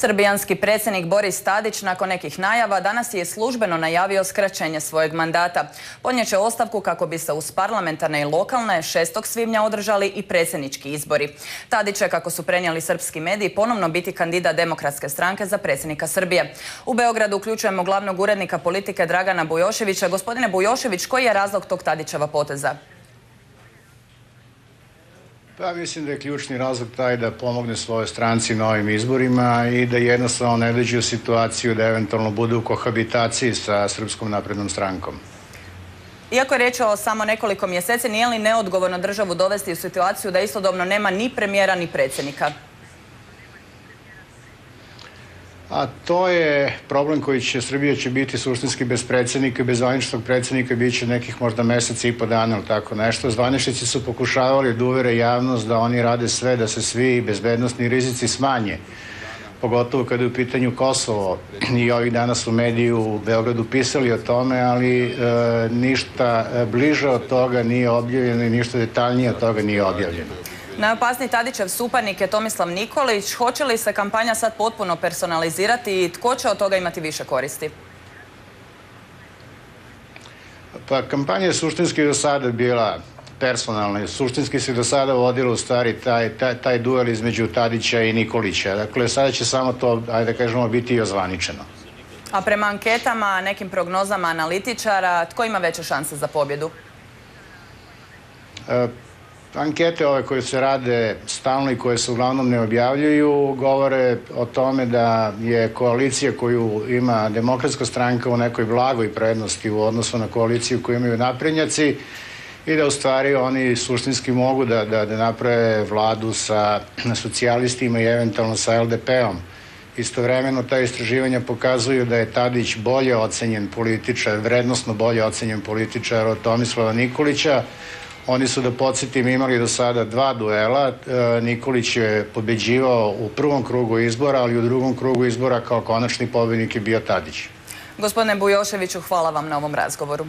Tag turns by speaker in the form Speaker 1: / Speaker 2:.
Speaker 1: Srbijanski predsjednik Boris Tadić nakon nekih najava danas je službeno najavio skraćenje svojeg mandata. Podnijet će ostavku kako bi se uz parlamentarne i lokalne 6. svibnja održali i predsjednički izbori. Tadić će, kako su prenijeli srpski mediji, ponovno biti kandidat Demokratske stranke za predsjednika Srbije. U Beogradu uključujemo glavnog urednika politike Dragana Bujoševića. Gospodine Bujošević, koji je razlog tog Tadićeva poteza?
Speaker 2: Pa mislim da je ključni razlog taj da pomogne svojoj stranci na ovim izborima i da jednostavno ne dođe u situaciju da eventualno bude u kohabitaciji sa Srpskom naprednom strankom.
Speaker 1: Iako je riječ o samo nekoliko mjeseci, nije li neodgovorno državu dovesti u situaciju da istodobno nema ni premijera ni predsjednika?
Speaker 2: A to je problem koji Srbija će biti suštinski bez predsjednika i bez zvaničnog predsjednika bit će nekih možda mjeseci i po dana ili tako nešto. Zvaničnici su pokušavali da uvere javnost da oni rade sve da se svi bezbednosni rizici smanje. Pogotovo kada je u pitanju Kosovo. I ovih dana su mediji u Beogradu pisali o tome, ali ništa bliže od toga nije objavljeno i ništa detaljnije od toga nije objavljeno.
Speaker 1: Najopasniji Tadićev suparnik je Tomislav Nikolić. Hoće li se kampanja sad potpuno personalizirati i tko će od toga imati više koristi?
Speaker 2: Pa kampanja je suštinski do sada bila personalna. Suštinski se do sada vodilo u stvari taj duel između Tadića i Nikolića. Dakle, sada će samo to, ajde da kažemo, biti i ozvaničeno.
Speaker 1: A prema anketama, nekim prognozama analitičara, tko ima veće šanse za pobjedu?
Speaker 2: Ankete ove koje se rade stalno i koje se uglavnom ne objavljuju govore o tome da je koalicija koju ima Demokratska stranka u nekoj blagoj prednosti u odnosu na koaliciju koju imaju naprednjaci i da u stvari oni suštinski mogu da naprave vladu sa socijalistima i eventualno sa LDP-om. Istovremeno ta istraživanja pokazuju da je Tadić bolje ocenjen političar, vrednosno bolje ocenjen političar od Tomislava Nikolića. Oni su, da podsjetim, imali do sada 2 duela. Nikolić je pobeđivao u prvom krugu izbora, ali u drugom krugu izbora kao konačni pobjednik je bio Tadić.
Speaker 1: Gospodine Bujoševiću, hvala vam na ovom razgovoru.